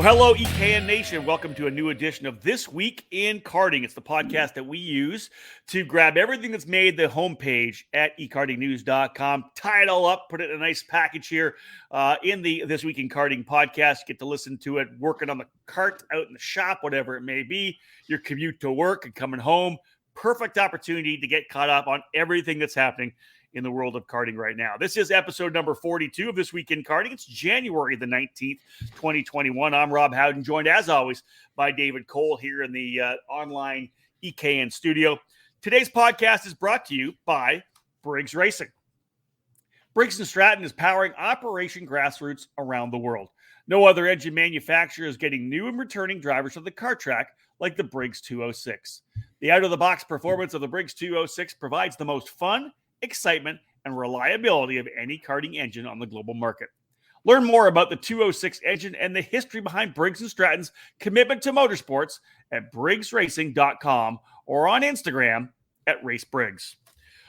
Well, hello, EKN Nation. Welcome to a new edition of This Week in Karting. It's the podcast that we use to grab everything that's made the homepage at ekartingnews.com, tie it all up, put it in a nice package here in the This Week in Karting podcast. You get to listen to it working on the cart, out in the shop, whatever it may be, your commute to work and coming home. Perfect opportunity to get caught up on everything that's happening in the world of karting right now. This is episode number 42 of This Week in Karting. It's January the 19th, 2021. I'm Rob Howden, joined as always by David Cole here in the online EKN studio. Today's podcast is brought to you by Briggs Racing. Briggs & Stratton is powering Operation Grassroots around the world. No other engine manufacturer is getting new and returning drivers to the kart track like the Briggs 206. The out-of-the-box performance of the Briggs 206 provides the most fun, excitement, and reliability of any karting engine on the global market. Learn more about the 206 engine and the history behind Briggs & Stratton's commitment to motorsports at briggsracing.com or on Instagram at RaceBriggs.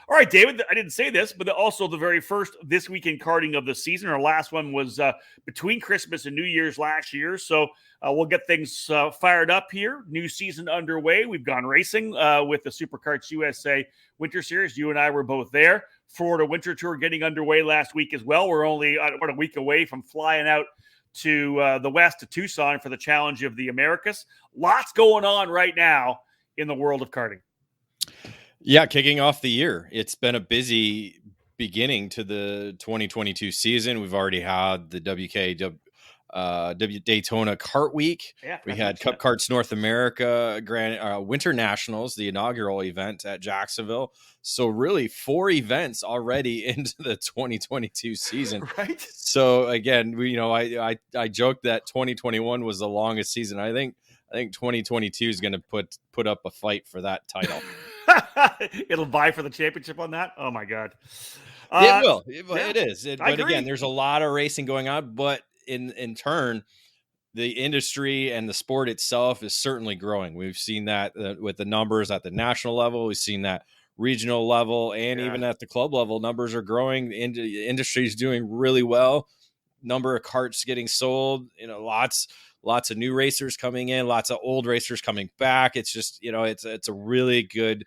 All right, David, I didn't say this, but also the very first This Week in Karting of the season. Our last one was between Christmas and New Year's last year, so we'll get things fired up here. New season underway. We've gone racing with the SuperKarts USA Winter Series. You and I were both there. Florida Winter Tour getting underway last week as well. We're only a week away from flying out to the west to Tucson for the Challenge of the Americas. Lots going on right now in the world of karting. Yeah, kicking off the year. It's been a busy beginning to the 2022 season. We've already had the Daytona Kart Week. Yeah, we had Cup Karts North America, Winter Nationals, the inaugural event at Jacksonville. So really 4 events already into the 2022 season. Right. So again, I joked that 2021 was the longest season. I think 2022 is going to put up a fight for that title. It'll vie for the championship on that. Oh my God. It will. Yeah, it is. But again, there's a lot of racing going on, but in turn, the industry and the sport itself is certainly growing. We've seen that with the numbers at the national level. We've seen that regional level, and even at the club level, numbers are growing. The industry is doing really well. Number of karts getting sold, lots of new racers coming in, lots of old racers coming back. It's just, it's a really good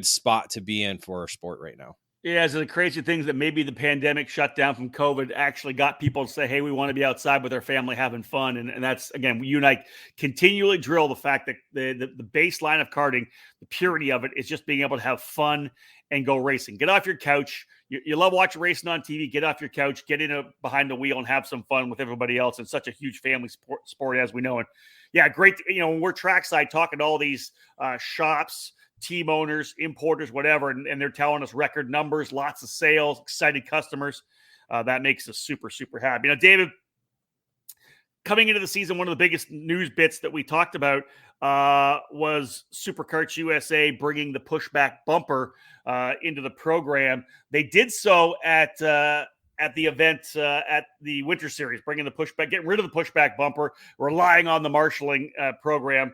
spot to be in for our sport right now. Yeah, it's the crazy things that maybe the pandemic shut down from COVID actually got people to say, hey, we want to be outside with our family having fun. And that's, again, you and I continually drill the fact that the baseline of karting, the purity of it is just being able to have fun and go racing. Get off your couch. You love watching racing on TV. Get off your couch, get behind the wheel and have some fun with everybody else. It's such a huge family sport as we know it. Yeah, great. When we're trackside talking to all these shops, team owners, importers, whatever, and they're telling us record numbers, lots of sales, excited customers. That makes us super, super happy. Now, David, coming into the season, one of the biggest news bits that we talked about was SuperKarts USA bringing the pushback bumper into the program. They did so at the event at the Winter Series, bringing the pushback, getting rid of the pushback bumper, relying on the marshalling program.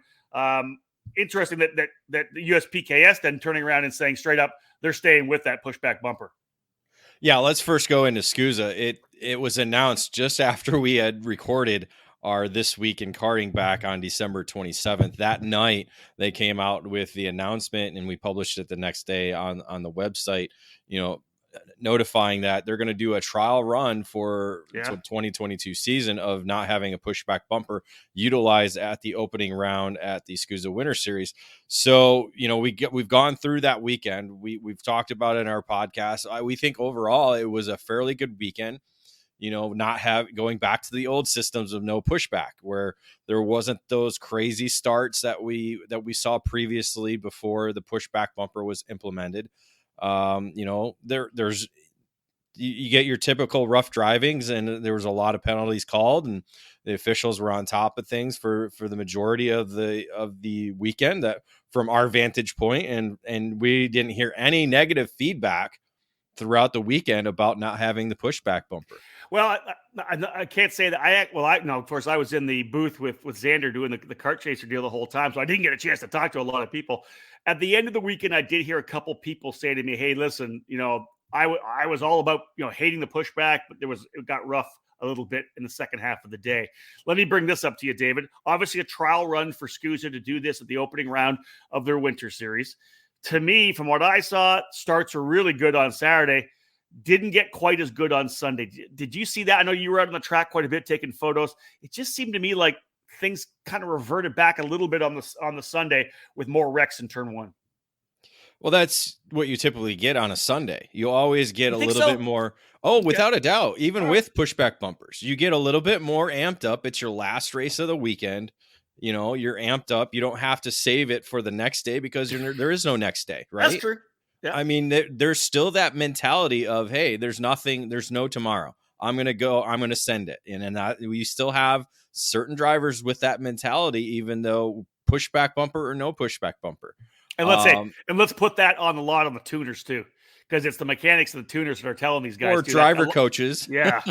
Interesting that the USPKS then turning around and saying straight up they're staying with that pushback bumper. Yeah, let's first go into SCUSA. It was announced just after we had recorded our This Week in Karting back on December 27th. That night, they came out with the announcement, and we published it the next day on the website, notifying that they're going to do a trial run for the 2022 season of not having a pushback bumper utilized at the opening round at the SCUSA Winter Series. So, we've gone through that weekend. We've talked about it in our podcast. We think overall it was a fairly good weekend. Going back to the old systems of no pushback, where there wasn't those crazy starts that we saw previously before the pushback bumper was implemented. There's you get your typical rough drivings, and there was a lot of penalties called, and the officials were on top of things for the majority of the weekend, that from our vantage point, and we didn't hear any negative feedback throughout the weekend about not having the pushback bumper. Well, I can't say that. Of course, I was in the booth with Xander doing the kart chaser deal the whole time, so I didn't get a chance to talk to a lot of people. At the end of the weekend, I did hear a couple people say to me, "Hey, listen, I was all about hating the pushback, but it got rough a little bit in the second half of the day. Let me bring this up to you, David. Obviously, a trial run for SCUSA to do this at the opening round of their winter series. To me, from what I saw, starts were really good on Saturday. Didn't get quite as good on Sunday. Did you see that? I know you were out on the track quite a bit taking photos. It just seemed to me like things kind of reverted back a little bit on the Sunday with more wrecks in turn one. Well, that's what you typically get on a Sunday. You always get a little bit more. Oh, Okay. without a doubt. Even with pushback bumpers, you get a little bit more amped up. It's your last race of the weekend. You know, you're amped up. You don't have to save it for the next day because there is no next day, right? That's true. Yeah. I mean, there's still that mentality of, hey, there's no tomorrow. I'm going to send it. And that we still have certain drivers with that mentality, even though pushback bumper or no pushback bumper. And let's put that on the lot on the tuners too, because it's the mechanics and the tuners that are telling these guys. Or driver coaches. Yeah.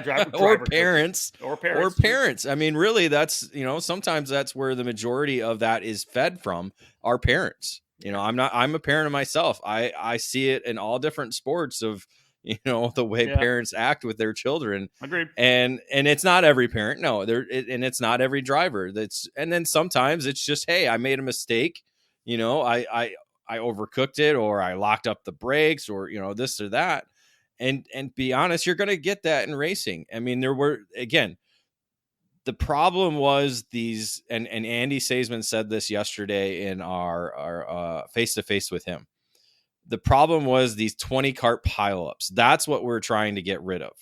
Driver or parents. Or parents. I mean, really, that's, sometimes that's where the majority of that is fed from, our parents. I'm a parent of myself. I see it in all different sports of, the way parents act with their children. Agreed. And it's not every parent. No, and it's not every driver. And then sometimes it's just, hey, I made a mistake. I overcooked it, or I locked up the brakes, or, this or that. And be honest, you're going to get that in racing. I mean, the problem was these, and Andy Saisman said this yesterday in our face-to-face with him. The problem was these 20 cart pileups. That's what we're trying to get rid of.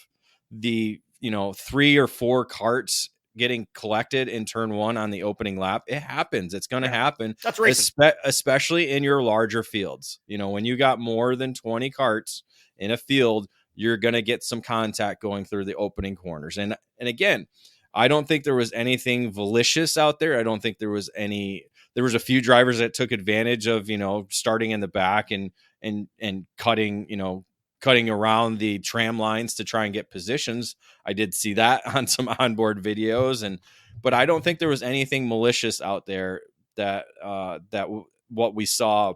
The, 3 or 4 carts getting collected in turn one on the opening lap. It happens. It's going to happen. That's racing. Especially in your larger fields. When you got more than 20 carts in a field, you're going to get some contact going through the opening corners. And again, I don't think there was anything malicious out there. I don't think there was a few drivers that took advantage of, starting in the back and cutting around the tram lines to try and get positions. I did see that on some onboard videos, but I don't think there was anything malicious out there that what we saw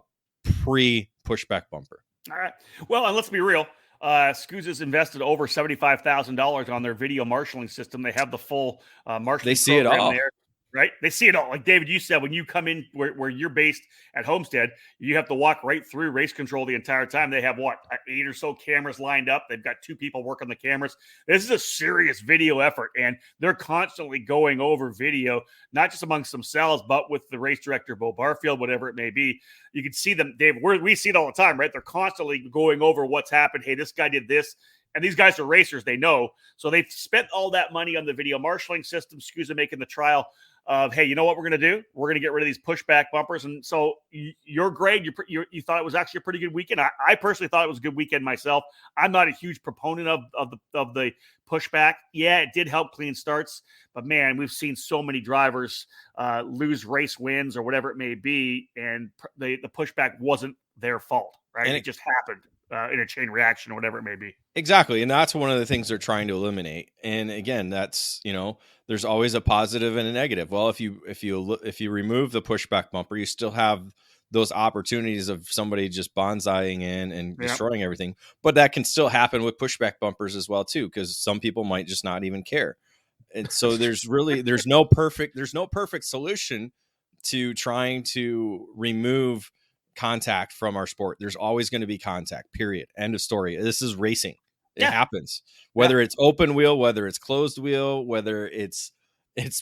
pre pushback bumper. All right. Well, and let's be real. SCUSA's invested over $75,000 on their video marshaling system. They have the full marshaling. They see it all. There, right? They see it all. Like David, you said, when you come in where you're based at Homestead, you have to walk right through race control the entire time. They have 8 or so cameras lined up. They've got 2 people working the cameras. This is a serious video effort, and they're constantly going over video, not just amongst themselves, but with the race director, Bo Barfield, whatever it may be. You can see them, Dave. We see it all the time, right? They're constantly going over what's happened. Hey, this guy did this. And these guys are racers, they know. So they've spent all that money on the video marshaling system. SCUSA making the trial of, hey, you know what we're going to do? We're going to get rid of these pushback bumpers. And so your grade, you thought it was actually a pretty good weekend. I personally thought it was a good weekend myself. I'm not a huge proponent of the pushback. Yeah, it did help clean starts. But, man, we've seen so many drivers lose race wins or whatever it may be, and the pushback wasn't their fault, right? It just happened. In a chain reaction or whatever it may be. Exactly. And that's one of the things they're trying to eliminate. And again, that's, there's always a positive and a negative. Well, if you remove the pushback bumper, you still have those opportunities of somebody just bonsaiing in and destroying everything. But that can still happen with pushback bumpers as well, too, because some people might just not even care. And so there's no perfect solution to trying to remove contact from our sport. There's always going to be contact, period. End of story. This is racing. It happens. Whether it's open wheel, whether it's closed wheel, whether it's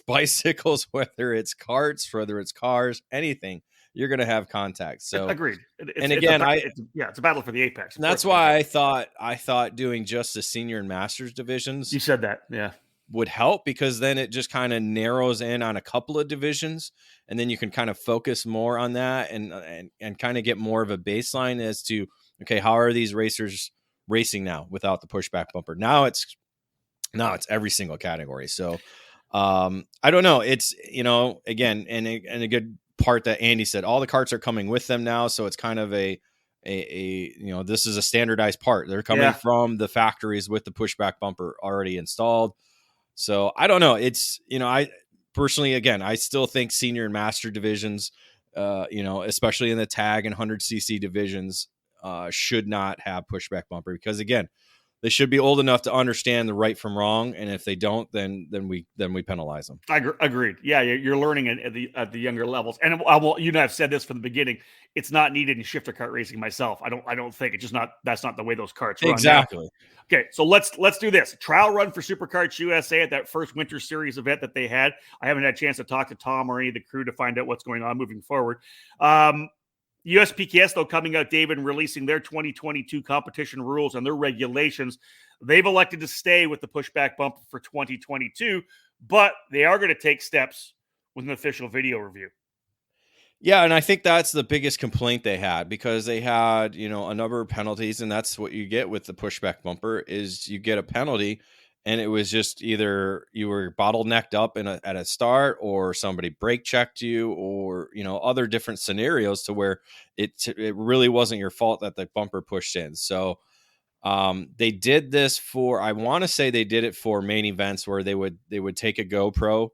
bicycles, whether it's carts, whether it's cars, anything, you're going to have contact. So agreed. It's a battle for the apex. That's why I thought doing just the senior and masters divisions. You said that. Yeah. Would help, because then it just kind of narrows in on a couple of divisions, and then you can kind of focus more on that and kind of get more of a baseline as to, okay, how are these racers racing now without the pushback bumper? Now it's every single category. So I don't know. It's, again, and a good part that Andy said, all the carts are coming with them now. So it's kind of a this is a standardized part. They're coming from the factories with the pushback bumper already installed. So I don't know. It's, I personally, again, I still think senior and master divisions, especially in the tag and 100cc divisions, should not have pushback bumper, because again, they should be old enough to understand the right from wrong. And if they don't, then we penalize them. Agreed. Yeah, you're learning at the younger levels. And I will, I've said this from the beginning. It's not needed in shifter kart racing myself. I don't think it's just not. That's not the way those karts run. Exactly. Now, okay, so let's do this trial run for SuperKarts USA at that first Winter Series event that they had. I haven't had a chance to talk to Tom or any of the crew to find out what's going on moving forward. USPKS, though, coming out, David, and releasing their 2022 competition rules and their regulations. They've elected to stay with the pushback bumper for 2022, but they are going to take steps with an official video review. Yeah, and I think that's the biggest complaint they had, because they had, a number of penalties, and that's what you get with the pushback bumper is you get a penalty, and it was just either you were bottlenecked up at a start, or somebody brake checked you, or other different scenarios to where it really wasn't your fault that the bumper pushed in. So they did this for, I want to say they did it for main events where they would take a GoPro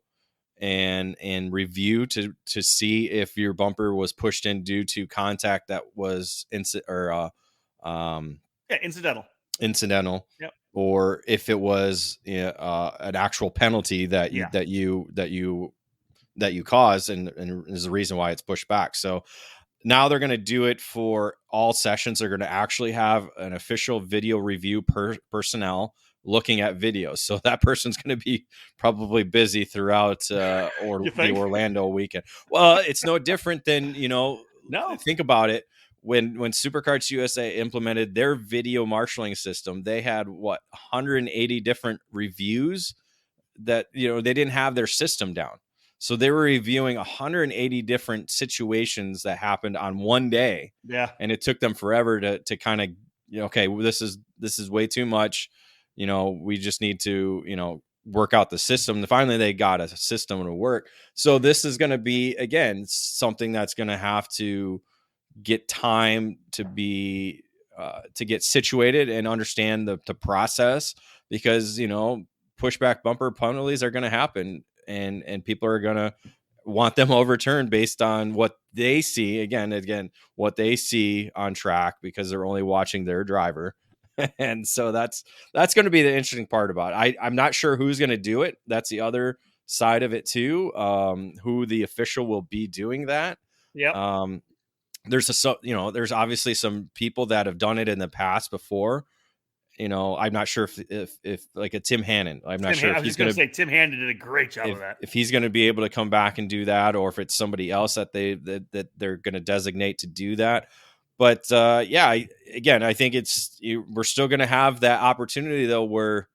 and review to see if your bumper was pushed in due to contact that was incidental. Yep. Or if it was an actual penalty that you caused and is the reason why it's pushed back. So now they're going to do it for all sessions. They're going to actually have an official video review personnel looking at videos. So that person's going to be probably busy throughout the Orlando weekend. Well, it's no different than, No. Think about it. When SuperKarts USA implemented their video marshaling system, they had 180 different reviews that, they didn't have their system down. So they were reviewing 180 different situations that happened on one day. Yeah. And it took them forever to kind of, okay, well, this is way too much. We just need to, work out the system. And finally, they got a system to work. So this is going to be, again, something that's going to have to get time to be to get situated and understand the process, because pushback bumper penalties are going to happen, and people are going to want them overturned based on what they see again what they see on track, because they're only watching their driver. And so that's going to be the interesting part about it. I'm not sure who's going to do it. That's the other side of it too, who the official will be doing that. Yeah. There's there's obviously some people that have done it in the past before. I'm not sure if like a Tim Hannon. I'm not sure if he's going to say Tim Hannon did a great job of that. If he's going to be able to come back and do that, or if it's somebody else that they're going to designate to do that. But I think we're still going to have that opportunity though, where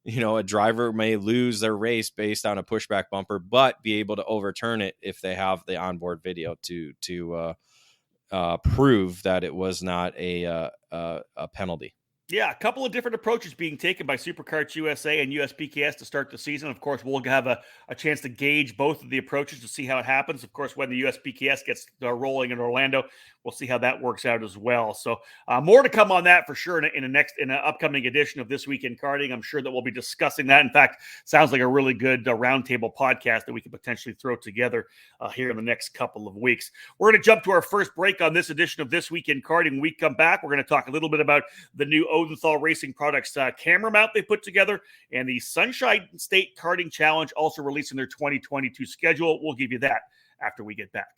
a driver may lose their race based on a pushback bumper, but be able to overturn it if they have the onboard video to prove that it was not a penalty. Yeah, a couple of different approaches being taken by SuperKarts USA and USPKS to start the season. Of course, we'll have a chance to gauge both of the approaches to see how it happens. Of course, when the USPKS gets rolling in Orlando, we'll see how that works out as well. So more to come on that for sure in an upcoming edition of This Week in Karting. I'm sure that we'll be discussing that. In fact, sounds like a really good roundtable podcast that we could potentially throw together here in the next couple of weeks. We're going to jump to our first break on this edition of This Week in Karting. When we come back, we're going to talk a little bit about the new Odenthal Racing Products camera mount they put together, and the Sunshine State Karting Challenge also releasing their 2022 schedule. We'll give you that after we get back.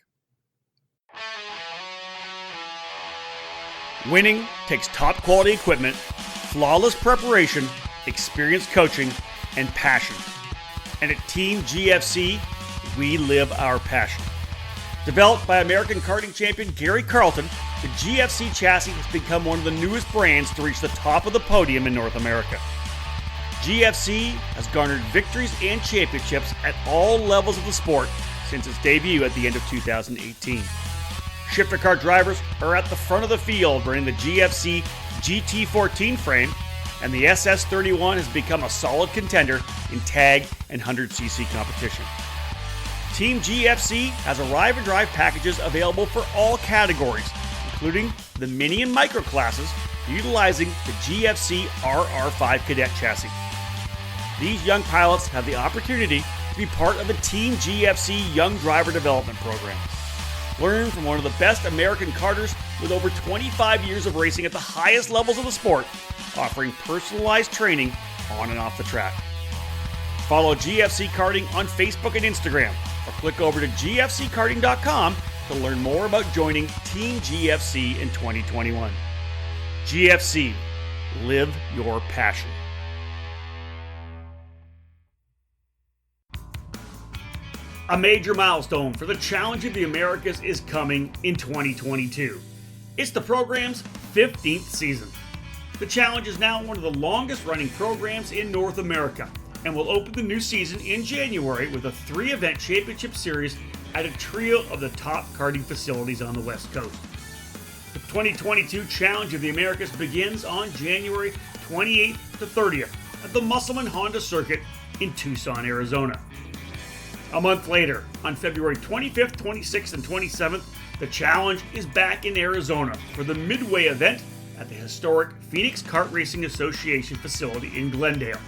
Winning takes top quality equipment, flawless preparation, experienced coaching, and passion. And at Team GFC, we live our passion. Developed by American karting champion Gary Carlton, the GFC chassis has become one of the newest brands to reach the top of the podium in North America. GFC has garnered victories and championships at all levels of the sport since its debut at the end of 2018. Shifter car drivers are at the front of the field running the GFC GT14 frame, and the SS31 has become a solid contender in tag and 100cc competition. Team GFC has arrive and drive packages available for all categories, including the mini and micro classes, utilizing the GFC RR5 Cadet chassis. These young pilots have the opportunity to be part of the Team GFC Young Driver Development Program. Learn from one of the best American karters with over 25 years of racing at the highest levels of the sport offering personalized training on and off the track. Follow GFC Karting on Facebook and Instagram, or click over to gfckarting.com to learn more about joining Team GFC in 2021. GFC, live your passion. A major milestone for the Challenge of the Americas is coming in 2022. It's the program's 15th season. The Challenge is now one of the longest running programs in North America and will open the new season in January with a 3-event championship series at a trio of the top karting facilities on the West Coast. The 2022 Challenge of the Americas begins on January 28th to 30th at the Musselman Honda Circuit in Tucson, Arizona. A month later, on February 25th, 26th, and 27th, the Challenge is back in Arizona for the Midway event at the historic Phoenix Kart Racing Association facility in Glendale.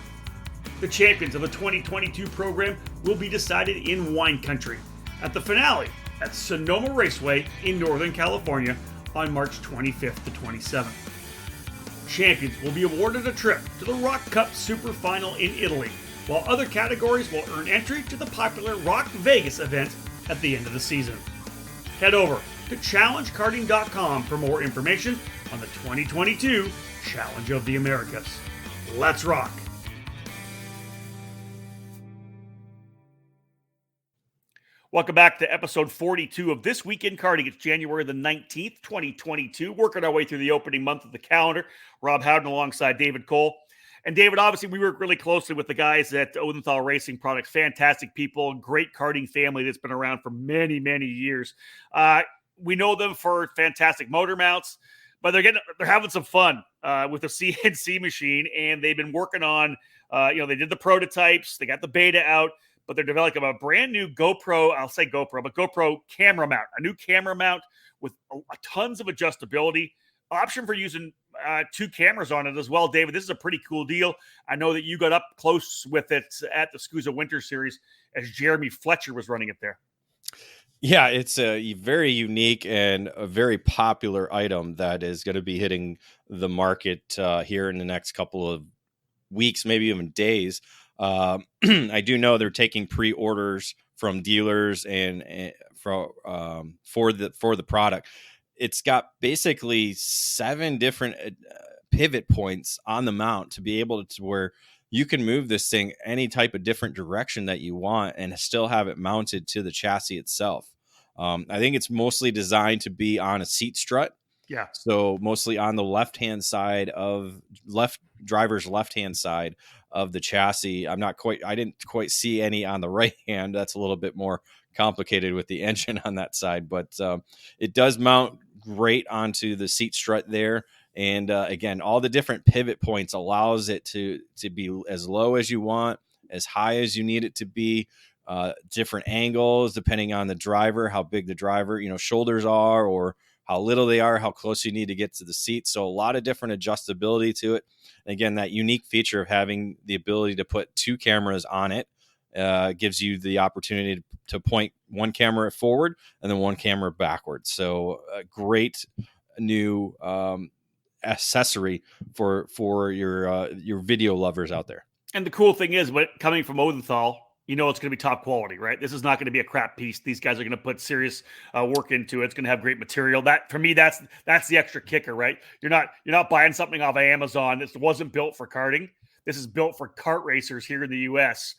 The champions of the 2022 program will be decided in wine country at the finale at Sonoma Raceway in Northern California on March 25th to 27th. Champions will be awarded a trip to the Rock Cup Super Final in Italy, while other categories will earn entry to the popular Rock Vegas event at the end of the season. Head over to challengekarting.com for more information on the 2022 Challenge of the Americas. Let's rock! Welcome back to episode 42 of This Week in Karting. It's January the 19th, 2022. Working our way through the opening month of the calendar. Rob Howden alongside David Cole. And David, obviously, we work really closely with the guys at Odenthal Racing Products. Fantastic people, great karting family that's been around for many, many years. We know them for fantastic motor mounts, but they're having some fun with the CNC machine, and they've been working on, they did the prototypes, they got the beta out, but they're developing a brand new GoPro camera mount, a new camera mount with tons of adjustability, option for using 2 cameras on it as well. David, this is a pretty cool deal. I know that you got up close with it at the SCUSA Winter Series as Jeremy Fletcher was running it there. Yeah, it's a very unique and a very popular item that is going to be hitting the market here in the next couple of weeks, maybe even days. I do know they're taking pre-orders from dealers and for the product. It's got basically 7 different pivot points on the mount to be able to where you can move this thing any type of different direction that you want and still have it mounted to the chassis itself. I think it's mostly designed to be on a seat strut. Yeah. So mostly on the driver's left-hand side of the chassis. I didn't quite see any on the right hand. That's a little bit more complicated with the engine on that side, but it does mount great onto the seat strut there. And again, all the different pivot points allows it to be as low as you want, as high as you need it to be, different angles depending on the driver, how big the driver, shoulders are, or how little they are, how close you need to get to the seat. So a lot of different adjustability to it. And again, that unique feature of having the ability to put 2 cameras on it gives you the opportunity to point one camera forward and then one camera backwards. So a great new accessory for your video lovers out there. And the cool thing is, coming from Odenthal, it's going to be top quality, right? This is not going to be a crap piece. These guys are going to put serious work into it. It's going to have great material. That, for me, that's the extra kicker, right? You're not buying something off of Amazon. This wasn't built for karting. This is built for kart racers here in the U.S.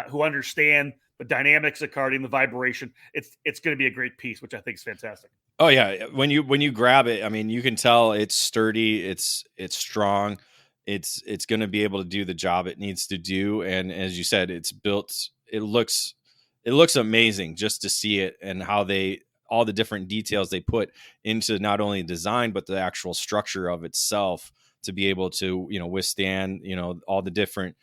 Who understand the dynamics of karting, the vibration. It's going to be a great piece, which I think is fantastic. Oh yeah, when you grab it, I mean, you can tell it's sturdy, it's strong, it's going to be able to do the job it needs to do, and as you said, it's built. It looks amazing just to see it and how all the different details they put into not only design but the actual structure of itself to be able to withstand all the different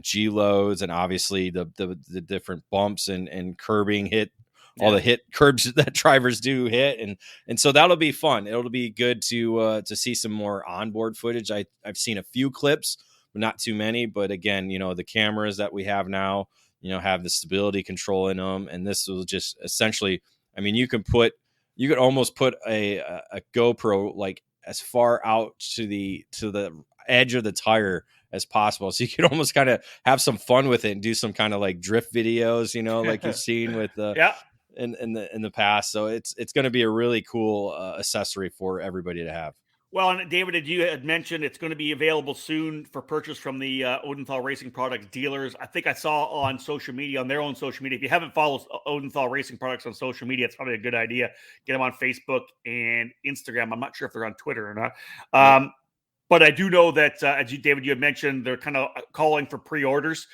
G loads and obviously the different bumps and curbing hit. All the hit curbs that drivers do hit. And so that'll be fun. It'll be good to see some more onboard footage. I've seen a few clips, but not too many. But again, the cameras that we have now, have the stability control in them. And this will just essentially, I mean, you could almost put a GoPro like as far out to the edge of the tire as possible. So you can almost kind of have some fun with it and do some kind of like drift videos, like you've seen with Yeah. in the past. So it's going to be a really cool accessory for everybody to have. Well, and David, as you had mentioned, it's going to be available soon for purchase from the Odenthal Racing Products dealers. I think I saw on social media, on their own social media. If you haven't followed Odenthal Racing Products on social media, it's probably a good idea. Get them on Facebook and Instagram. I'm not sure if they're on Twitter or not. Nope. But I do know that, as David, you had mentioned, they're kind of calling for pre-orders.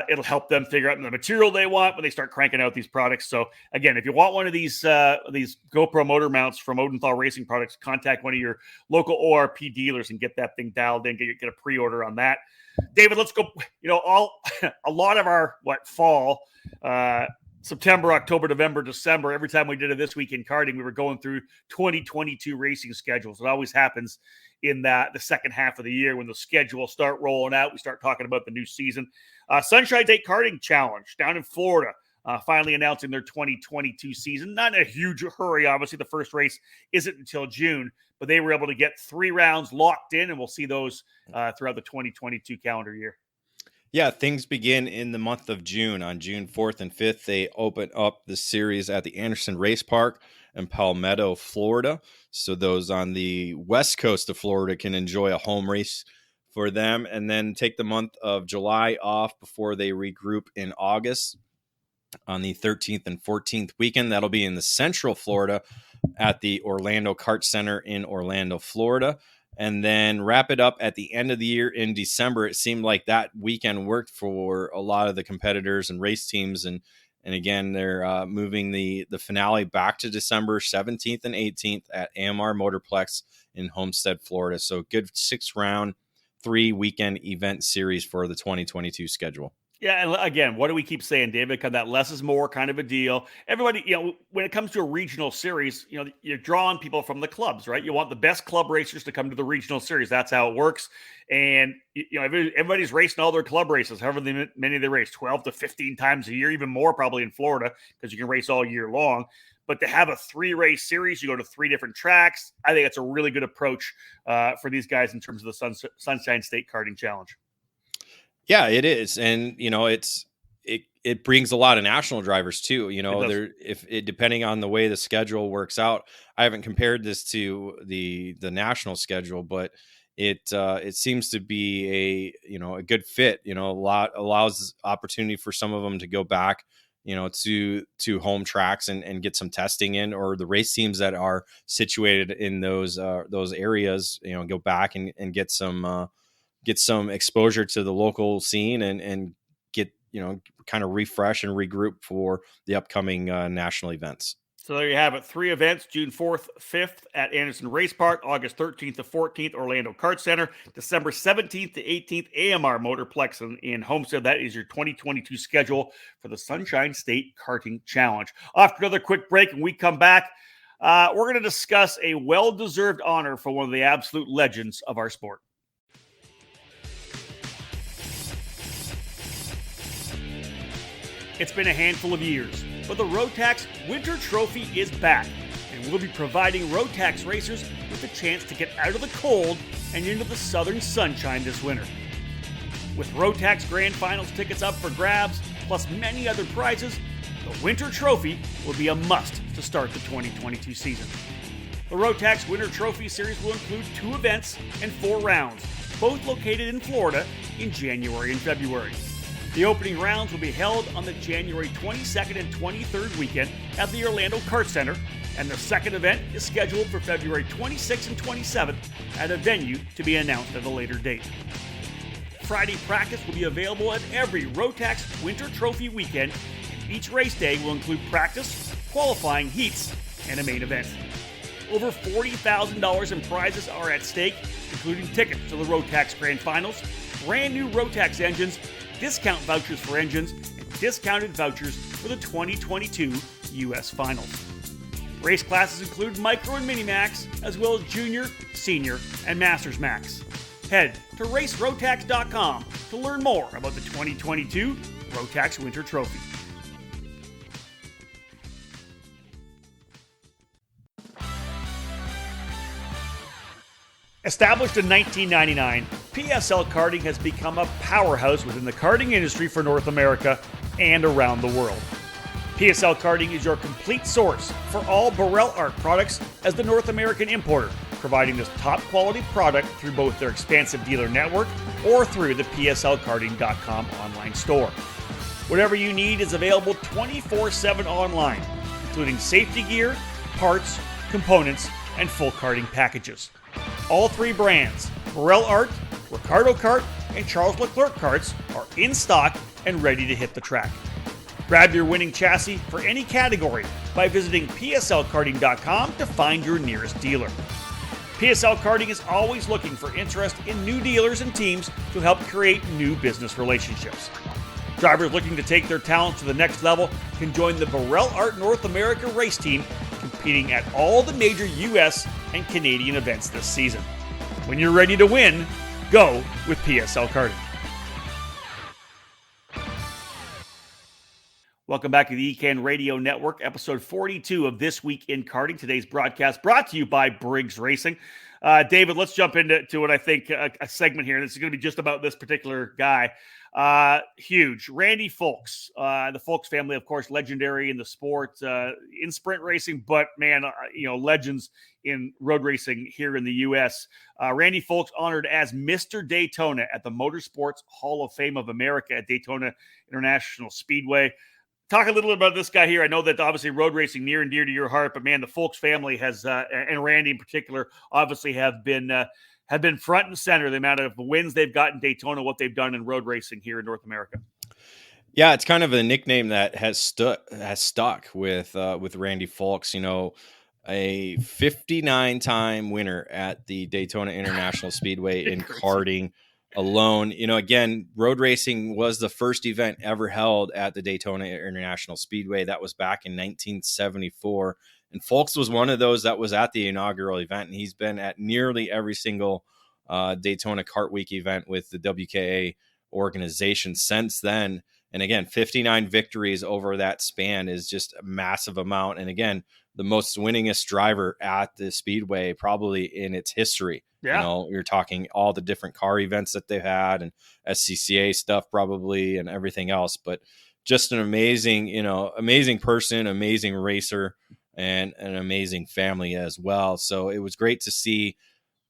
It'll help them figure out the material they want when they start cranking out these products. So, again, if you want one of these GoPro motor mounts from Odenthal Racing Products, contact one of your local ORP dealers and get that thing dialed in. Get a pre-order on that. David, let's go. A lot of our fall. September, October, November, December, every time we did it This Week in Karting, we were going through 2022 racing schedules. It always happens in the second half of the year when the schedules start rolling out. We start talking about the new season. Sunshine State Karting Challenge down in Florida, finally announcing their 2022 season. Not in a huge hurry, obviously. The first race isn't until June, but they were able to get 3 rounds locked in, and we'll see those throughout the 2022 calendar year. Yeah, things begin in the month of June. On June 4th and 5th, they open up the series at the Anderson Race Park in Palmetto, Florida. So those on the west coast of Florida can enjoy a home race for them, and then take the month of July off before they regroup in August on the 13th and 14th weekend. That'll be in the Central Florida at the Orlando Kart Center in Orlando, Florida. And then wrap it up at the end of the year in December. It seemed like that weekend worked for a lot of the competitors and race teams. And again, they're moving the finale back to December 17th and 18th at AMR Motorplex in Homestead, Florida. So good 6-round, 3-weekend event series for the 2022 schedule. Yeah, and again, what do we keep saying, David? Kind of that less is more kind of a deal. Everybody, when it comes to a regional series, you're drawing people from the clubs, right? You want the best club racers to come to the regional series. That's how it works. And everybody's racing all their club races, however many they race, 12 to 15 times a year, even more probably in Florida because you can race all year long. But to have a 3-race series, you go to 3 different tracks. I think that's a really good approach for these guys in terms of the Sunshine State Karting Challenge. Yeah, it is. And, it brings a lot of national drivers too. Depending on the way the schedule works out, I haven't compared this to the national schedule, but it seems to be a good fit. A lot allows opportunity for some of them to go back, to home tracks and get some testing in, or the race teams that are situated in those areas, go back and get some exposure to the local scene and get, kind of refresh and regroup for the upcoming national events. So there you have it. 3 events, June 4th, 5th at Anderson Race Park, August 13th to 14th, Orlando Kart Center, December 17th to 18th, AMR Motorplex in Homestead. That is your 2022 schedule for the Sunshine State Karting Challenge. After another quick break, when we come back, we're going to discuss a well-deserved honor for one of the absolute legends of our sport. It's been a handful of years, but the Rotax Winter Trophy is back, and we'll be providing Rotax racers with a chance to get out of the cold and into the southern sunshine this winter. With Rotax Grand Finals tickets up for grabs, plus many other prizes, the Winter Trophy will be a must to start the 2022 season. The Rotax Winter Trophy Series will include 2 events and 4 rounds, both located in Florida in January and February. The opening rounds will be held on the January 22nd and 23rd weekend at the Orlando Kart Center, and the second event is scheduled for February 26th and 27th at a venue to be announced at a later date. Friday practice will be available at every Rotax Winter Trophy weekend. Each race day will include practice, qualifying heats, and a main event. Over $40,000 in prizes are at stake, including tickets to the Rotax Grand Finals, brand new Rotax engines, discount vouchers for engines, and discounted vouchers for the 2022 U.S. Finals. Race classes include Micro and Mini Max, as well as Junior, Senior, and Masters Max. Head to racerotax.com to learn more about the 2022 Rotax Winter Trophy. Established in 1999, PSL Karting has become a powerhouse within the karting industry for North America and around the world. PSL Karting is your complete source for all Burrell Art products as the North American importer, providing this top quality product through both their expansive dealer network or through the PSLkarting.com online store. Whatever you need is available 24/7 online, including safety gear, parts, components, and full karting packages. All three brands, Burrell Art, Ricardo Kart, and Charles Leclerc Karts, are in stock and ready to hit the track. Grab your winning chassis for any category by visiting PSLkarting.com to find your nearest dealer. PSL Karting is always looking for interest in new dealers and teams to help create new business relationships. Drivers looking to take their talents to the next level can join the Burrell Art North America race team, competing at all the major U.S. and Canadian events this season. When you're ready to win, go with PSL Karting. Welcome back to the ECAN Radio Network, episode 42 of This Week in Karting. Today's broadcast brought to you by Briggs Racing. David, let's jump into what I think a segment here. This is going to be just about this particular guy. Huge. Randy Folks. The Folks family, of course, legendary in the sport, in sprint racing, but man, legends in road racing here in the U.S. Randy Folks honored as Mr. Daytona at the Motorsports Hall of Fame of America at Daytona International Speedway. Talk a little bit about this guy here. I know that obviously road racing near and dear to your heart, but man, the Folks family has, and Randy in particular, obviously have been front and center. The amount of wins they've got in Daytona, what they've done in road racing here in North America. Yeah, it's kind of a nickname that has stuck with Randy Folks. A 59-time winner at the Daytona International Speedway in karting alone. Again, road racing was the first event ever held at the Daytona International Speedway. That was back in 1974. And Folks was one of those that was at the inaugural event. And he's been at nearly every single Daytona Kart Week event with the WKA organization since then. And again, 59 victories over that span is just a massive amount. And again, the most winningest driver at the Speedway probably in its history. Yeah. You're talking all the different car events that they've had and SCCA stuff probably and everything else. But just an amazing, amazing person, amazing racer, and an amazing family as well. So it was great to see.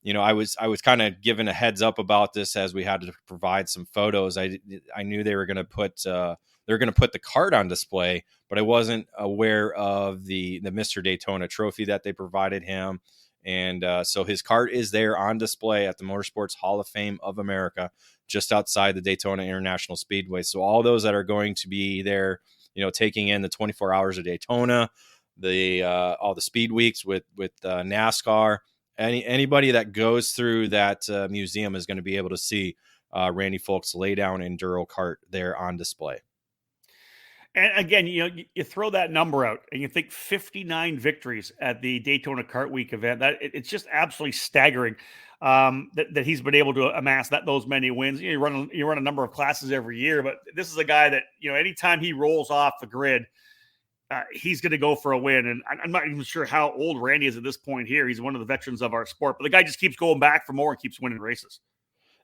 I was kind of given a heads up about this as we had to provide some photos. I knew they were going to put the card on display, but I wasn't aware of the Mr. Daytona trophy that they provided him. And so his card is there on display at the Motorsports Hall of Fame of America, just outside the Daytona International Speedway. So all those that are going to be there, taking in the 24 hours of Daytona, all the speed weeks with NASCAR, anybody that goes through that museum is going to be able to see Randy Folks lay down enduro kart there on display. And again, you throw that number out and you think 59 victories at the Daytona Kart Week event. That it's just absolutely staggering that he's been able to amass those many wins. You run a number of classes every year, but this is a guy that anytime he rolls off the grid, he's going to go for a win. And I'm not even sure how old Randy is at this point here. He's one of the veterans of our sport, but the guy just keeps going back for more and keeps winning races.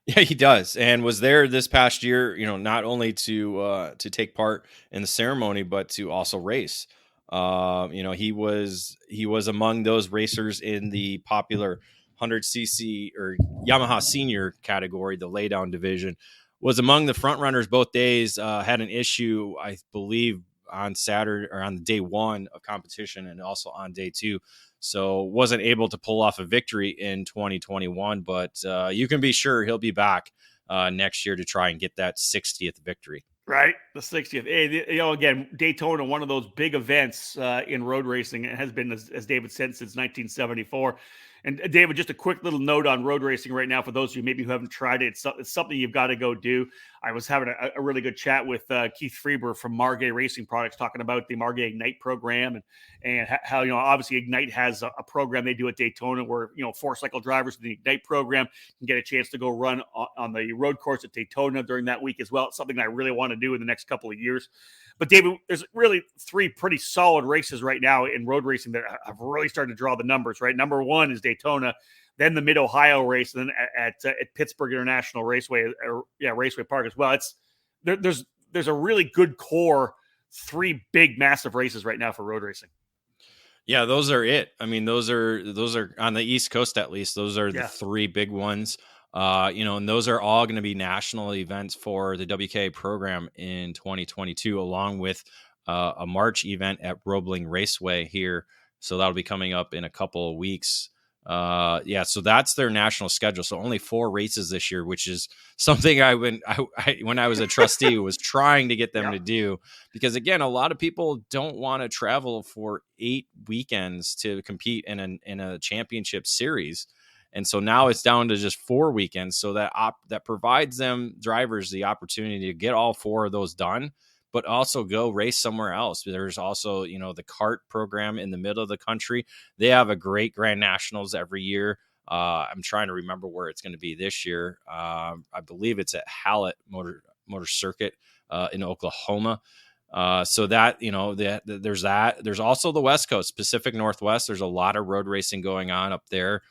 Yeah, he does, and was there this past year. Not only to take part in the ceremony, but to also race. He was among those racers in the popular 100cc or Yamaha Senior category, the laydown division. Was among the front runners both days. Had an issue, I believe, on Saturday or on day one of competition, and also on day two. So wasn't able to pull off a victory in 2021, but you can be sure he'll be back next year to try and get that 60th victory. Right, the 60th. Hey, again, Daytona, one of those big events in road racing. It has been, as David said, since 1974. And David, just a quick little note on road racing right now for those of you maybe who haven't tried it. It's something you've got to go do. I was having a really good chat with Keith Freeber from Margay Racing Products, talking about the Margay Ignite program and how obviously Ignite has a program they do at Daytona where 4-cycle drivers in the Ignite program can get a chance to go run on the road course at Daytona during that week as well. It's something I really want to do in the next couple of years. But David, there's really 3 pretty solid races right now in road racing that have really started to draw the numbers, right? Number 1 is Daytona. then the Mid-Ohio race, and then at Pittsburgh International Raceway, Raceway Park as well. There's a really good core, 3 big, massive races right now for road racing. Yeah, those are it. I mean, those are on the East Coast, at least. Those are the 3 big ones. And those are all going to be national events for the WK program in 2022, along with a March event at Roebling Raceway here. So that'll be coming up in a couple of weeks. So that's their national schedule. So only 4 races this year, which is something when I was a trustee was trying to get them to do, because again, a lot of people don't want to travel for 8 weekends to compete in a championship series. And so now it's down to just 4 weekends. So that provides them drivers the opportunity to get all 4 of those done, but also go race somewhere else. There's also, the kart program in the middle of the country. They have a great Grand Nationals every year. I'm trying to remember where it's going to be this year. I believe it's at Hallett Motor Circuit in Oklahoma. So that, there's that. There's also the West Coast, Pacific Northwest. There's a lot of road racing going on up there.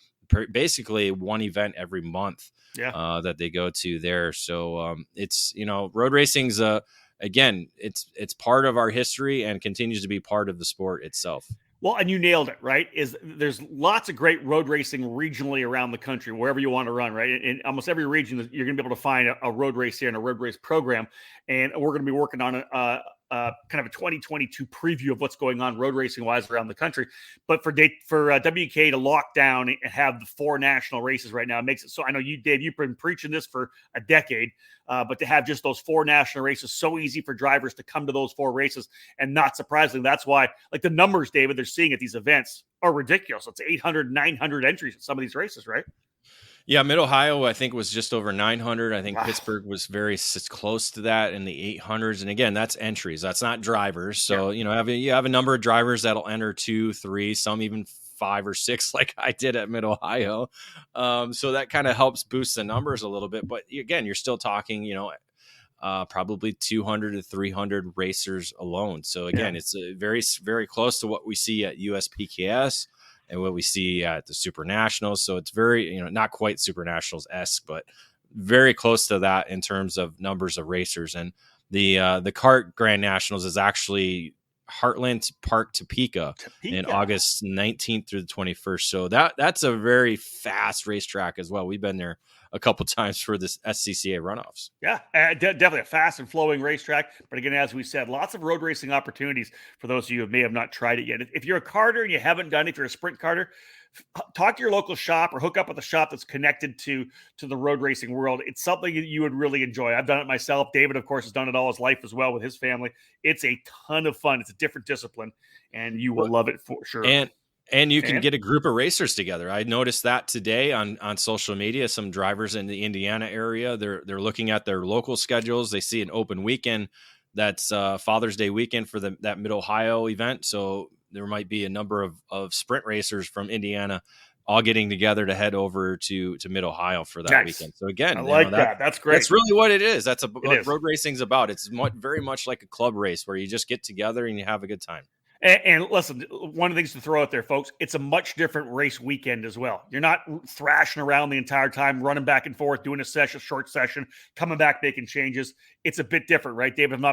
Basically one event every month that they go to there. So it's, road racing's again, it's part of our history and continues to be part of the sport itself. Well, and you nailed it, right? There's lots of great road racing regionally around the country, wherever you want to run, right? In almost every region, you're going to be able to find a road race here and a road race program. And we're going to be working on kind of a 2022 preview of what's going on road racing wise around the country. But for WK to lock down and have the 4 national races right now, it makes it so. I know you, Dave, you've been preaching this for a decade, but to have just those 4 national races, so easy for drivers to come to those 4 races. And not surprisingly, that's why, like, the numbers, David, they're seeing at these events are ridiculous. It's 800, 900 entries in some of these races, right? Yeah, Mid-Ohio, I think, was just over 900. I think Wow. Pittsburgh was very close to that in the 800s. And again, that's entries. That's not drivers. So, you have a number of drivers that'll enter 2, 3, some even 5 or 6, like I did at Mid-Ohio. So that kind of helps boost the numbers a little bit. But again, you're still talking, probably 200 to 300 racers alone. So again, it's very, very close to what we see at USPKS and what we see at the Super Nationals. So it's very, not quite Super Nationals-esque, but very close to that in terms of numbers of racers. And the kart Grand Nationals is actually Heartland Park, Topeka in August 19th through the 21st. So that's a very fast racetrack as well. We've been there a couple times for this SCCA runoffs. Yeah, definitely a fast and flowing racetrack. But again, as we said, lots of road racing opportunities for those of you who may have not tried it yet. If you're a karter and you haven't done it, if you're a sprint karter, talk to your local shop or hook up with a shop that's connected to the road racing world. It's something that you would really enjoy. I've done it myself. David, of course, has done it all his life as well with his family. It's a ton of fun. It's a different discipline, and you will love it for sure. And you can get a group of racers together. I noticed that today on social media. Some drivers in the Indiana area, they're looking at their local schedules. They see an open weekend that's Father's Day weekend for that Mid-Ohio event. So there might be a number of sprint racers from Indiana all getting together to head over to Mid-Ohio for that weekend. So again, I like that. That's great. That's really what it is. That's what road racing's about. It's very much like a club race where you just get together and you have a good time. And listen, one of the things to throw out there, folks, it's a much different race weekend as well. You're not thrashing around the entire time, running back and forth, doing a short session, coming back, making changes. It's a bit different, right, David?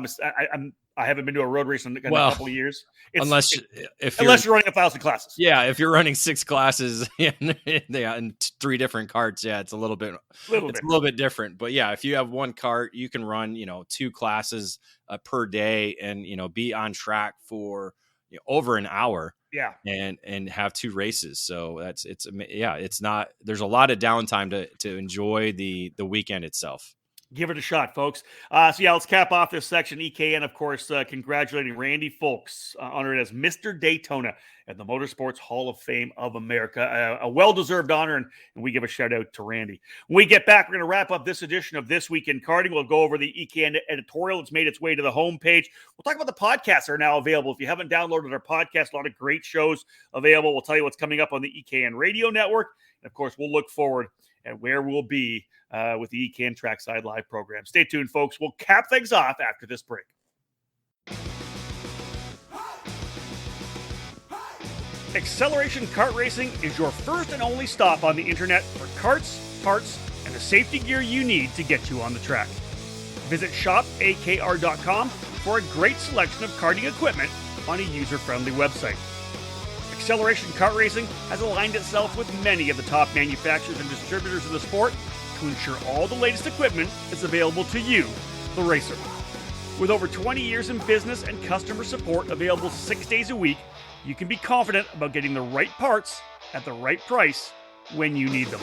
I haven't been to a road race in a couple of years. Unless you're running 1,000 classes. Yeah, if you're running 6 classes and 3 different carts, it's a little bit different. But yeah, if you have one cart, you can run 2 classes per day and be on track for over an hour. Yeah. And have 2 races. So it's not, there's a lot of downtime to enjoy the weekend itself. Give it a shot, folks. Let's cap off this section. EKN, of course, congratulating Randy Folks, honored as Mr. Daytona at the Motorsports Hall of Fame of America. A well-deserved honor, and we give a shout-out to Randy. When we get back, we're going to wrap up this edition of This Week in Karting. We'll go over the EKN editorial. It's made its way to the homepage. We'll talk about the podcasts that are now available. If you haven't downloaded our podcast, a lot of great shows available. We'll tell you what's coming up on the EKN Radio Network. And, of course, we'll look forward at where we'll be with the EKN Trackside Live program. Stay tuned, folks. We'll cap things off after this break. Acceleration Kart Racing is your first and only stop on the internet for karts, parts, and the safety gear you need to get you on the track. Visit shopakr.com for a great selection of karting equipment on a user-friendly website. Acceleration Kart Racing has aligned itself with many of the top manufacturers and distributors in the sport to ensure all the latest equipment is available to you, the racer. With over 20 years in business and customer support available 6 days a week, you can be confident about getting the right parts at the right price when you need them.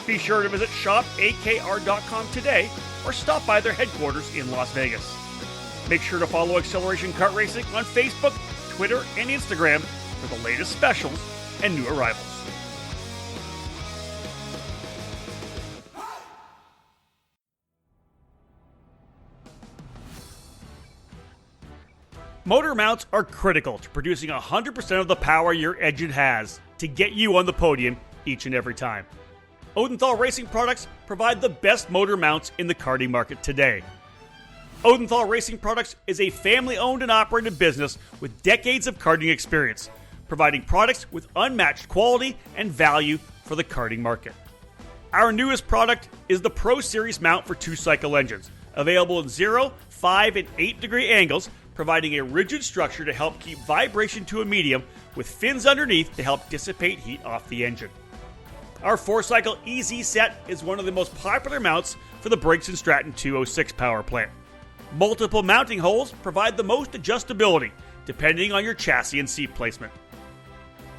Be sure to visit shopakr.com today or stop by their headquarters in Las Vegas. Make sure to follow Acceleration Kart Racing on Facebook, Twitter, and Instagram for the latest specials and new arrivals. Motor mounts are critical to producing 100% of the power your engine has to get you on the podium each and every time. Odenthal Racing Products provide the best motor mounts in the karting market today. Odenthal Racing Products is a family-owned and operated business with decades of karting experience, providing products with unmatched quality and value for the karting market. Our newest product is the Pro Series mount for two-cycle engines, available in 0, 5, and 8-degree angles, providing a rigid structure to help keep vibration to a medium with fins underneath to help dissipate heat off the engine. Our 4-cycle EZ set is one of the most popular mounts for the Briggs & Stratton 206 power plant. Multiple mounting holes provide the most adjustability, depending on your chassis and seat placement.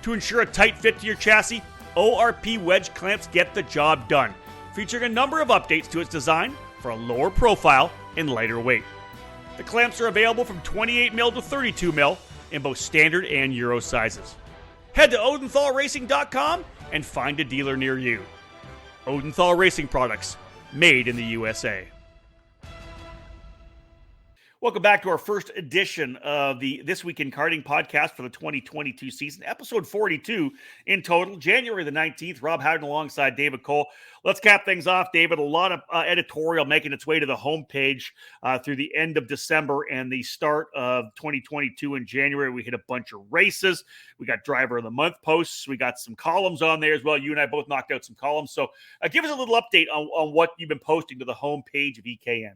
To ensure a tight fit to your chassis, ORP wedge clamps get the job done, featuring a number of updates to its design for a lower profile and lighter weight. The clamps are available from 28mm to 32mm in both standard and Euro sizes. Head to odenthalracing.com and find a dealer near you. Odenthal Racing Products, made in the USA. Welcome back to our first edition of the This Week in Karting podcast for the 2022 season, episode 42 in total, January the 19th. Rob Howden alongside David Cole. Let's cap things off, David. A lot of editorial making its way to the homepage through the end of December and the start of 2022 in January. We hit a bunch of races. We got Driver of the Month posts. We got some columns on there as well. You and I both knocked out some columns. So give us a little update on what you've been posting to the homepage of EKN.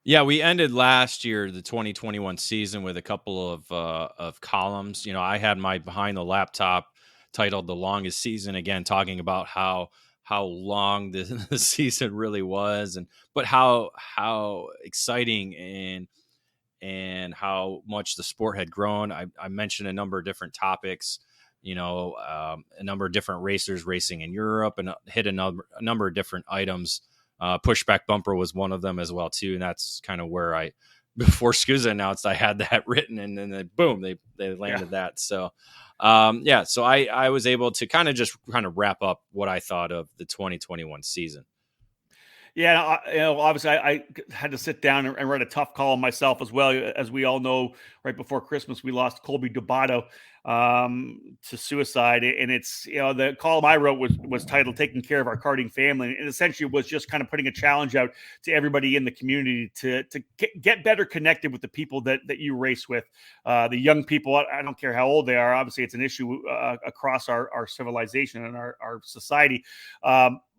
Yeah, we ended last year, the 2021 season, with a couple of columns. You know, I had my behind the laptop titled "The Longest Season," again, talking about how long the season really was, but how exciting and how much the sport had grown. I mentioned a number of different topics. You know, a number of different racers racing in Europe, and hit a number of different items. Pushback bumper was one of them as well too, and that's kind of where before SCUSA announced, I had that written, and then boom, they landed that. So so I was able to kind of wrap up what I thought of the 2021 season. Yeah, obviously I had to sit down and write a tough column myself as well. As we all know, right before Christmas, we lost Colby Dubato to suicide. And it's, the column I wrote was titled "Taking Care of Our Karting Family." And essentially was just kind of putting a challenge out to everybody in the community to get better connected with the people that you race with. The young people, I don't care how old they are. Obviously, it's an issue across our civilization and our society.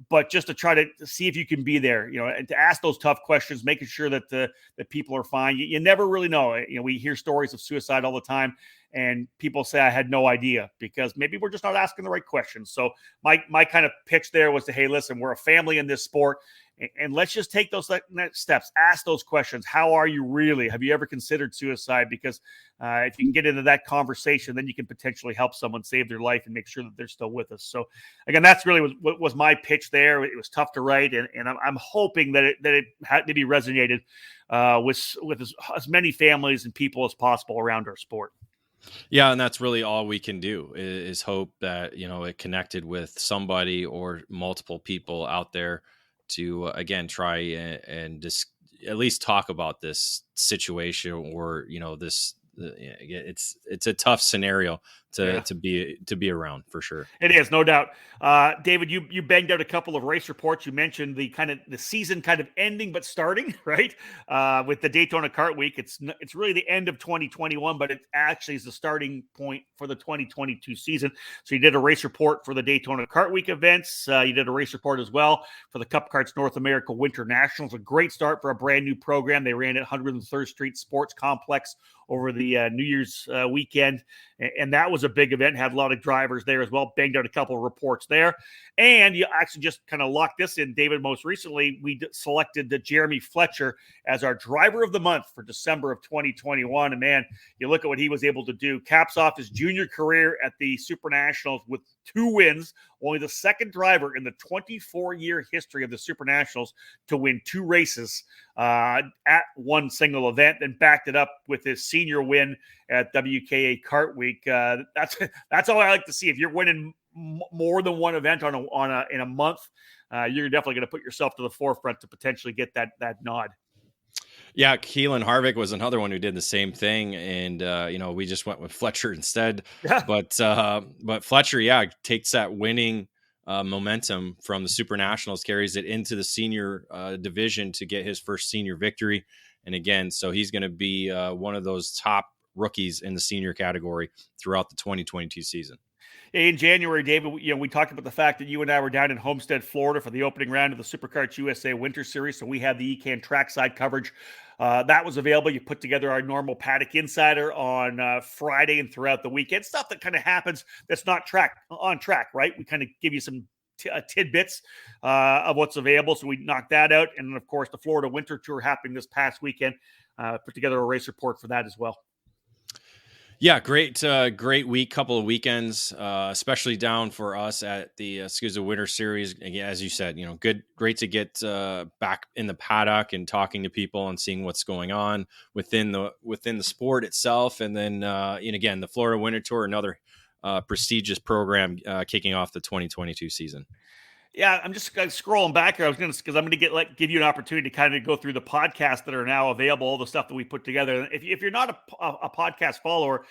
But just to try to see if you can be there, and to ask those tough questions, making sure that the people are fine. You never really know. We hear stories of suicide all the time, and people say, I had no idea, because maybe we're just not asking the right questions. So my kind of pitch there was to, hey, listen, we're a family in this sport, and let's just take those next steps. Ask those questions. How are you really? Have you ever considered suicide? Because if you can get into that conversation, then you can potentially help someone save their life and make sure that they're still with us. So again, that's really what was my pitch there. It was tough to write, and I'm hoping that it had maybe resonated with as many families and people as possible around our sport. Yeah, and that's really all we can do is hope that it connected with somebody or multiple people out there to again try and just at least talk about this situation, or it's a tough scenario to be around for sure. It is, no doubt. David, you banged out a couple of race reports. You mentioned the season kind of ending but starting, right? With the Daytona Kart Week, it's really the end of 2021, but it actually is the starting point for the 2022 season. So you did a race report for the Daytona Kart Week events. You did a race report as well for the Cup Karts North America Winter Nationals. A great start for a brand new program. They ran at 103rd Street Sports Complex over the New Year's weekend. And that was a big event, had a lot of drivers there as well, banged out a couple of reports there. And you actually just kind of locked this in, David. Most recently, we selected Jeremy Fletcher as our driver of the month for December of 2021. And man, you look at what he was able to do. Caps off his junior career at the Super Nationals with 2 wins, only the second driver in the 24-year history of the Super Nationals to win 2 races at one single event, and backed it up with his senior win at WKA Kart Week. That's all I like to see. If you're winning more than one event in a month, you're definitely going to put yourself to the forefront to potentially get that nod. Yeah, Keelan Harvick was another one who did the same thing, and we just went with Fletcher instead. Yeah. But Fletcher, takes that winning momentum from the Super Nationals, carries it into the senior division to get his first senior victory, and again, so he's going to be one of those top rookies in the senior category throughout the 2022 season. In January, David, we talked about the fact that you and I were down in Homestead, Florida for the opening round of the SuperKarts USA Winter Series. So we had the ECAN trackside coverage. That was available. You put together our normal Paddock Insider on Friday and throughout the weekend. Stuff that kind of happens that's not on track, right? We kind of give you some tidbits of what's available. So we knocked that out. And, of course, the Florida Winter Tour happening this past weekend. Put together a race report for that as well. Yeah, great week, couple of weekends, especially down for us at the SCUSA Winter Series. Again, as you said, great to get back in the paddock and talking to people and seeing what's going on within the sport itself. And then, again, the Florida Winter Tour, another prestigious program kicking off the 2022 season. Yeah, I'm just scrolling back here. Because I'm going to give you an opportunity to kind of go through the podcasts that are now available, all the stuff that we put together. If you're not a podcast follower,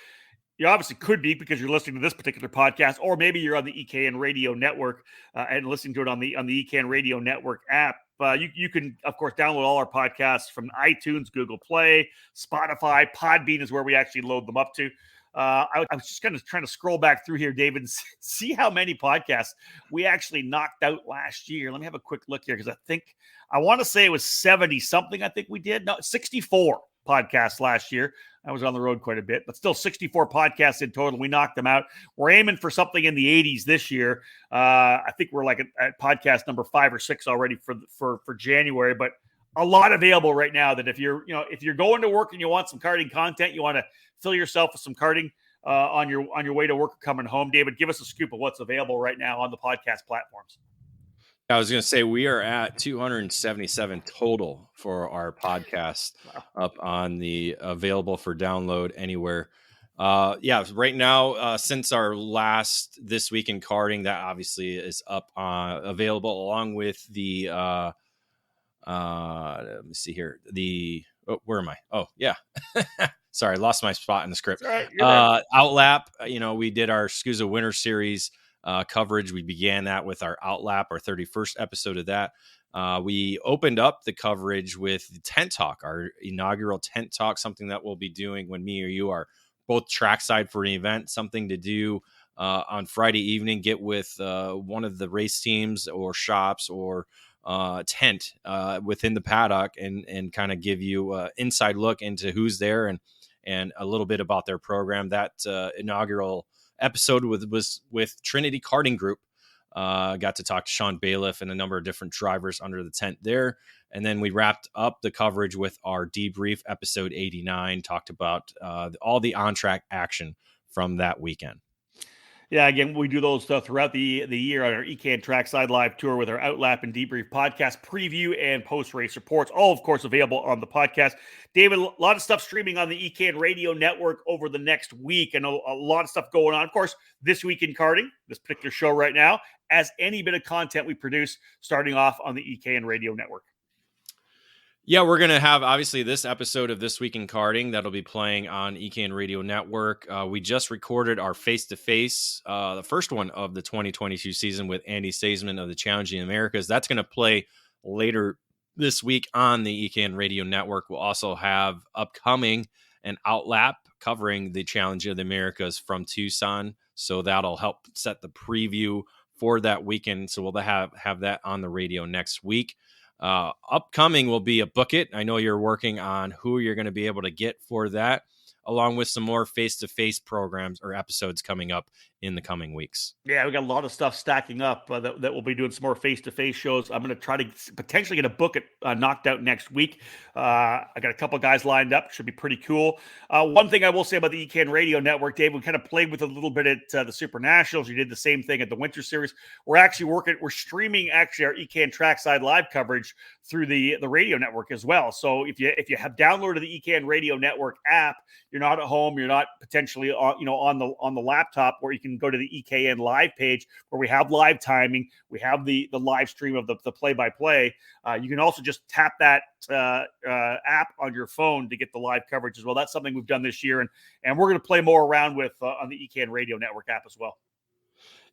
you obviously could be because you're listening to this particular podcast, or maybe you're on the EKN Radio Network and listening to it on the EKN Radio Network app. You can, of course, download all our podcasts from iTunes, Google Play, Spotify. Podbean is where we actually load them up to. I was just kind of trying to scroll back through here, David, and see how many podcasts we actually knocked out last year. Let me have a quick look here, because I want to say it was 70 something. I think we did. No, 64 podcasts last year. I was on the road quite a bit, but still 64 podcasts in total. We knocked them out. We're aiming for something in the 80s this year. I think we're like at podcast number 5 or 6 already for January, but a lot available right now. That if you're going to work and you want some karting content, you want to fill yourself with some karting on your way to work or coming home, David, give us a scoop of what's available right now on the podcast platforms. I was going to say we are at 277 total for our podcast. Wow. Up on the available for download anywhere. Right now, since our last This Week in Karting, that obviously is up available along with the let me see here. Where am I? Oh, yeah. Sorry, I lost my spot in the script. Right, Outlap, we did our SCUSA Winter Series coverage. We began that with our Outlap, our 31st episode of that. We opened up the coverage with Tent Talk, our inaugural Tent Talk, something that we'll be doing when me or you are both trackside for an event, something to do on Friday evening, get with one of the race teams or shops or tent within the paddock and kind of give you an inside look into who's there and a little bit about their program. That inaugural episode was with Trinity Karting Group. Got to talk to Sean Bailiff and a number of different drivers under the tent there. And then we wrapped up the coverage with our debrief, episode 89, talked about all the on-track action from that weekend. Yeah, again, we do those throughout the year on our ECAN Trackside Live Tour with our Outlap and Debrief podcast preview and post-race reports, all, of course, available on the podcast. David, a lot of stuff streaming on the ECAN Radio Network over the next week, and a lot of stuff going on. Of course, This Week in Karting, this particular show right now, as any bit of content we produce starting off on the ECAN Radio Network. Yeah, we're going to have obviously this episode of This Week in Karting that'll be playing on EKN Radio Network. We just recorded our face-to-face, the first one of the 2022 season with Andy Saisman of the Challenging Americas. That's going to play later this week on the EKN Radio Network. We'll also have upcoming an outlap covering the Challenge of the Americas from Tucson. So that'll help set the preview for that weekend. So we'll have that on the radio next week. Upcoming will be a book it. I know you're working on who you're going to be able to get for that, along with some more face-to-face programs or episodes coming up in the coming weeks. Yeah, we got a lot of stuff stacking up that we'll be doing some more face-to-face shows. I'm going to try to potentially get a book it knocked out next week. I got a couple guys lined up. Should be pretty cool. One thing I will say about the EKN Radio Network, Dave, we kind of played with it a little bit at the Super Nationals. You did the same thing at the Winter Series. We're streaming our EKN Trackside Live coverage through the radio network as well. So if you have downloaded the EKN Radio Network app, you're not at home, you're not potentially on the laptop, where you can go to the EKN live page where we have live timing, we have the live stream of the play-by-play. You can also just tap that app on your phone to get the live coverage as well. That's something we've done this year, and we're going to play more around with on the EKN Radio Network app as well.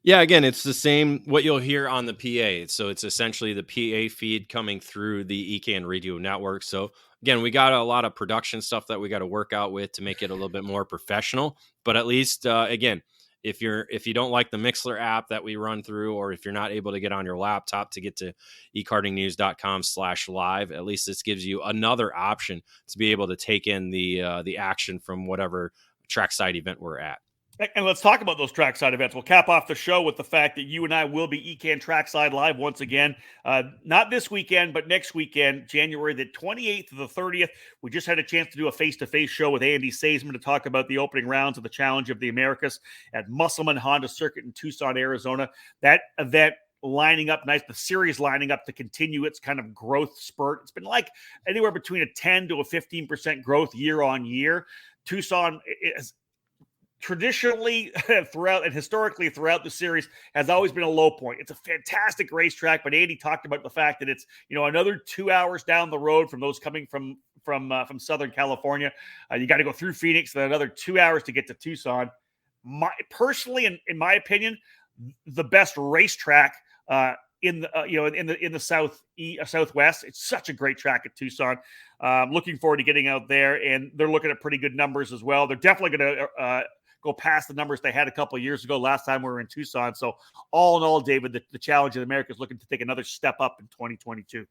Yeah, again, it's the same what you'll hear on the PA. So it's essentially the PA feed coming through the EKN Radio Network. So again, we got a lot of production stuff that we got to work out with to make it a little bit more professional. But at least, again, if you don't like the Mixler app that we run through, or if you're not able to get on your laptop to get to ekartingnews.com/live, at least this gives you another option to be able to take in the action from whatever trackside event we're at. And let's talk about those trackside events. We'll cap off the show with the fact that you and I will be EKN Trackside Live once again. Not this weekend, but next weekend, January the 28th to the 30th. We just had a chance to do a face-to-face show with Andy Saisman to talk about the opening rounds of the Challenge of the Americas at Musselman Honda Circuit in Tucson, Arizona. That event lining up nice, the series lining up to continue its kind of growth spurt. It's been like anywhere between a 10 to a 15% growth year on year. Tucson is traditionally throughout and historically throughout the series has always been a low point. It's a fantastic racetrack, but Andy talked about the fact that it's, another 2 hours down the road from those coming from Southern California. You got to go through Phoenix, then another 2 hours to get to Tucson. Personally, in my opinion, the best racetrack in the Southwest. It's such a great track at Tucson. Looking forward to getting out there, and they're looking at pretty good numbers as well. They're definitely going to go past the numbers they had a couple of years ago last time we were in Tucson. So all in all, David, the Challenge of America is looking to take another step up in 2022.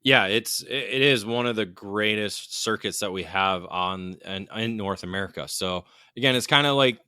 Yeah, it is one of the greatest circuits that we have in North America. So again, it's kind of like,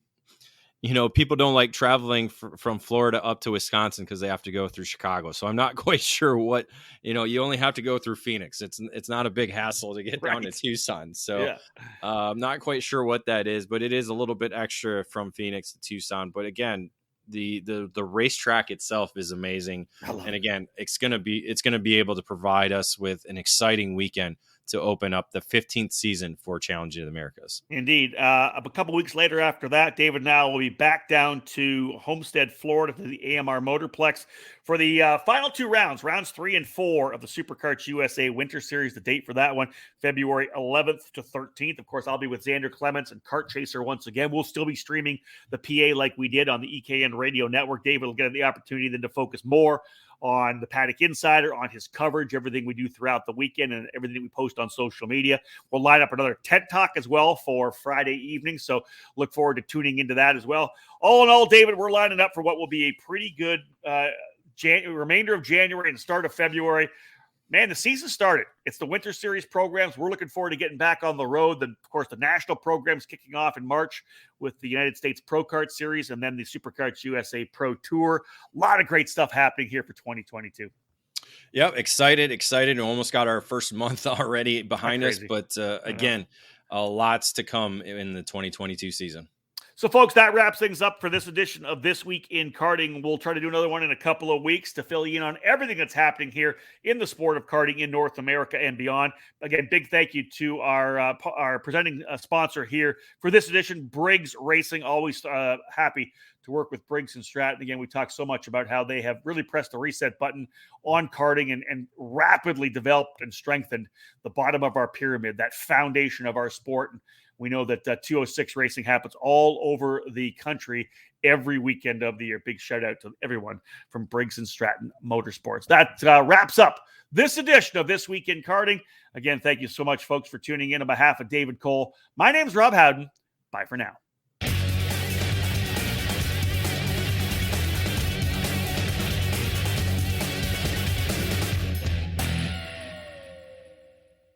people don't like traveling from Florida up to Wisconsin because they have to go through Chicago. So I'm not quite sure what, you only have to go through Phoenix. It's not a big hassle to get down to Tucson. So yeah. I'm not quite sure what that is, but it is a little bit extra from Phoenix to Tucson. But again, the racetrack itself is amazing. And again, it's going to be able to provide us with an exciting weekend to open up the 15th season for Challenge of the Americas. Indeed. A couple weeks later after that, David and I will be back down to Homestead, Florida, to the AMR Motorplex for the final two rounds 3 and 4 of the SuperKarts USA Winter Series. The date for that one, February 11th to 13th. Of course, I'll be with Xander Clements and Kart Chaser once again. We'll still be streaming the PA like we did on the EKN Radio Network. David will get the opportunity then to focus more on the Paddock Insider, on his coverage, everything we do throughout the weekend and everything that we post on social media. We'll line up another TED Talk as well for Friday evening, so look forward to tuning into that as well. All in all, David, we're lining up for what will be a pretty good remainder of January and start of February. Man, the season started. It's the Winter Series programs. We're looking forward to getting back on the road. Then, of course, the national programs kicking off in March with the United States Pro Kart Series and then the SuperKarts USA Pro Tour. A lot of great stuff happening here for 2022. Yep, excited. Almost got our first month already behind us. But again, lots to come in the 2022 season. So, folks, that wraps things up for this edition of This Week in Karting. We'll try to do another one in a couple of weeks to fill you in on everything that's happening here in the sport of karting in North America and beyond. Again, big thank you to our presenting sponsor here for this edition, Briggs Racing. Always happy to work with Briggs and Stratton. Again, we talked so much about how they have really pressed the reset button on karting and rapidly developed and strengthened the bottom of our pyramid, that foundation of our sport. And we know that 206 racing happens all over the country every weekend of the year. Big shout out to everyone from Briggs and Stratton Motorsports. That wraps up this edition of This Week in Karting. Again, thank you so much, folks, for tuning in. On behalf of David Cole, my name's Rob Howden. Bye for now.